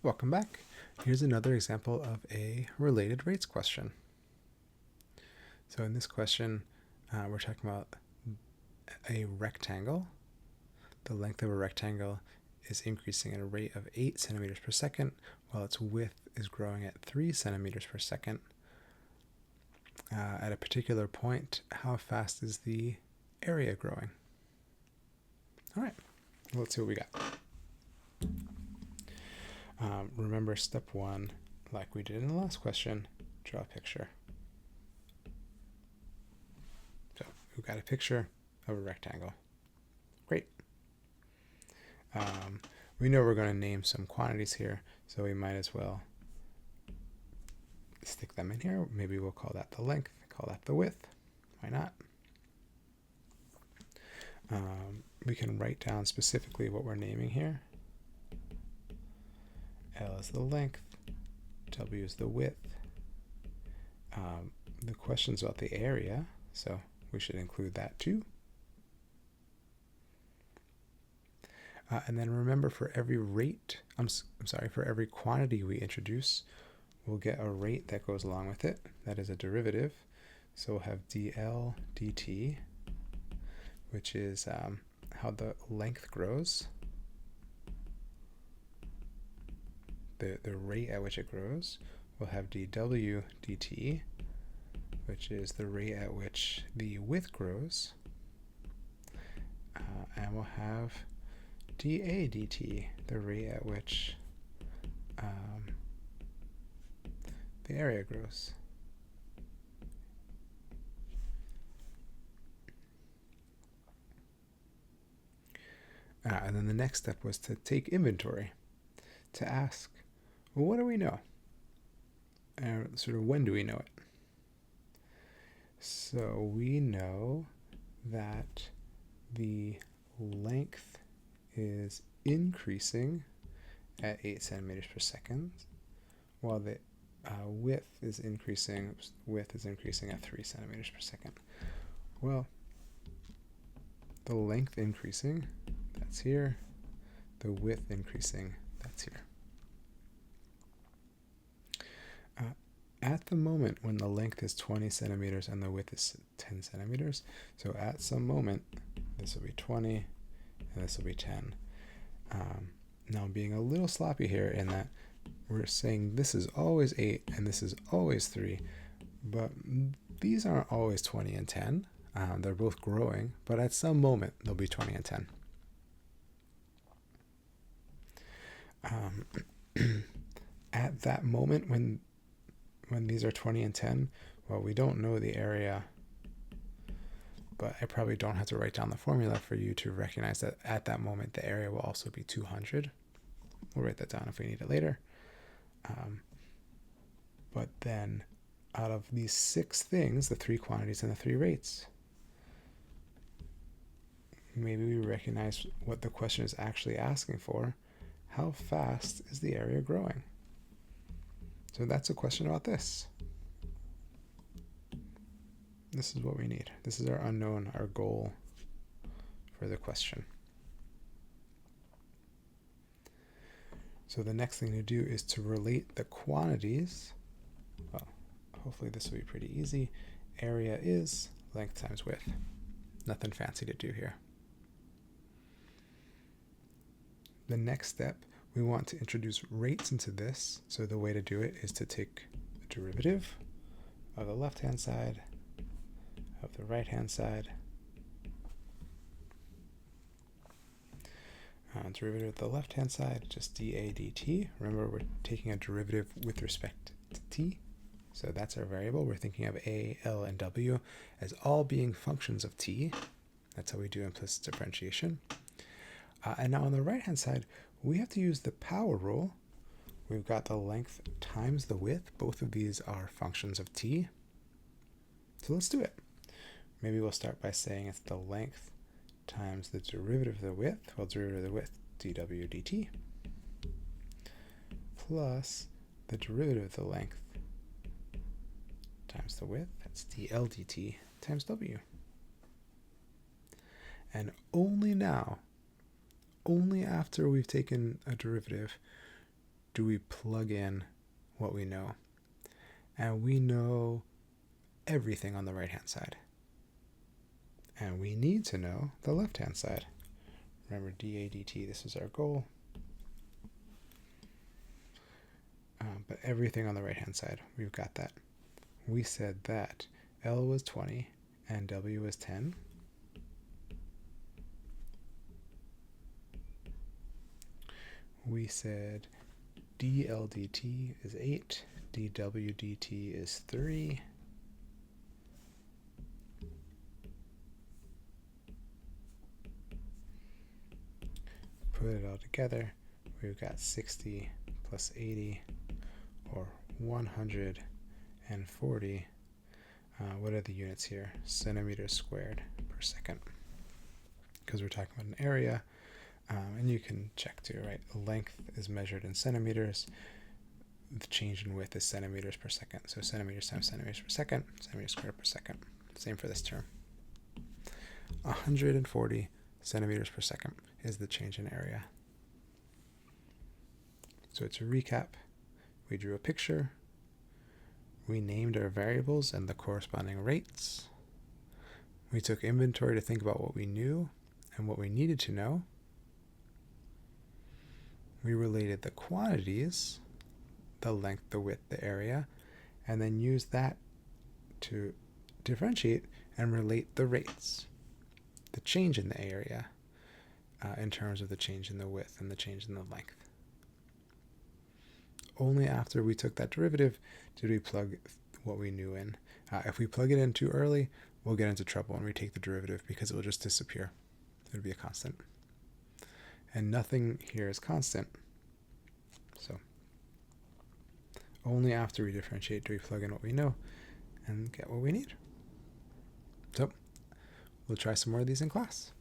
Welcome back. Here's another example of a related rates question. So in this question, we're talking about a rectangle. The length of a rectangle is increasing at a rate of 8 centimeters per second, while its width is growing at 3 centimeters per second. At a particular point, how fast is the area growing? All right, let's see what we got. Remember step one, like we did in the last question, draw a picture. So we've got a picture of a rectangle. Great. We know we're going to name some quantities here, so we might as well stick them in here. Maybe we'll call that the length, call that the width. Why not? We can write down specifically what we're naming here. L is the length, W is the width. The question's about the area, so we should include that too. And then remember, for every rate, for every quantity we introduce, we'll get a rate that goes along with it. That is a derivative. So we'll have dl dt, which is how the length grows, the rate at which it grows. We'll have dw dt, which is the rate at which the width grows. And we'll have dA dt, the rate at which the area grows. And then the next step was to take inventory, to ask, well, what do we know? Sort of when do we know it? So we know that the length is increasing at 8 centimeters per second, while the width is increasing at 3 centimeters per second. Well, the length increasing, that's here. The width increasing, that's here. At the moment when the length is 20 centimeters and the width is 10 centimeters, so at some moment, this will be 20 and this will be 10. Now I'm being a little sloppy here in that we're saying this is always 8 and this is always 3, but these aren't always 20 and 10. They're both growing, but at some moment they'll be 20 and 10. At that moment when these are 20 and 10, well, we don't know the area, but I probably don't have to write down the formula for you to recognize that at that moment the area will also be 200. We'll write that down if we need it later. But then out of these 6 things, the 3 quantities and the 3 rates, maybe we recognize what the question is actually asking for. How fast is the area growing? So that's a question about this. This is what we need. This is our unknown, our goal for the question. So the next thing to do is to relate the quantities. Well, hopefully this will be pretty easy. Area is length times width. Nothing fancy to do here. The next step, we want to introduce rates into this. So the way to do it is to take a derivative of the left-hand side, of the right-hand side. Derivative of the left-hand side, just dA dt. Remember, we're taking a derivative with respect to t. So that's our variable. We're thinking of a, L, and w as all being functions of t. That's how we do implicit differentiation. And now on the right-hand side, we have to use the power rule. We've got the length times the width. Both of these are functions of t. So let's do it. Maybe we'll start by saying it's the length times the derivative of the width. Well, derivative of the width, dw dt, plus the derivative of the length times the width, that's dl dt times w. And only now, only after we've taken a derivative, do we plug in what we know. And we know everything on the right-hand side. And we need to know the left-hand side. Remember, dA dt, this is our goal. But everything on the right-hand side, we've got that. We said that L was 20 and W was 10. We said dL dt is 8, dW dt is 3. Put it all together, we've got 60 plus 80, or 140. What are the units here? Centimeters squared per second. Because we're talking about an area, and you can check too, right? Length is measured in centimeters. The change in width is centimeters per second. So centimeters times centimeters per second, centimeters squared per second. Same for this term. 140 centimeters per second is the change in area. So to recap, we drew a picture, we named our variables and the corresponding rates, we took inventory to think about what we knew and what we needed to know, we related the quantities, the length, the width, the area, and then used that to differentiate and relate the rates, the change in the area, in terms of the change in the width and the change in the length. Only after we took that derivative did we plug what we knew in. If we plug it in too early, we'll get into trouble when we take the derivative because it will just disappear. It would be a constant. And nothing here is constant. So only after we differentiate do we plug in what we know and get what we need. So we'll try some more of these in class.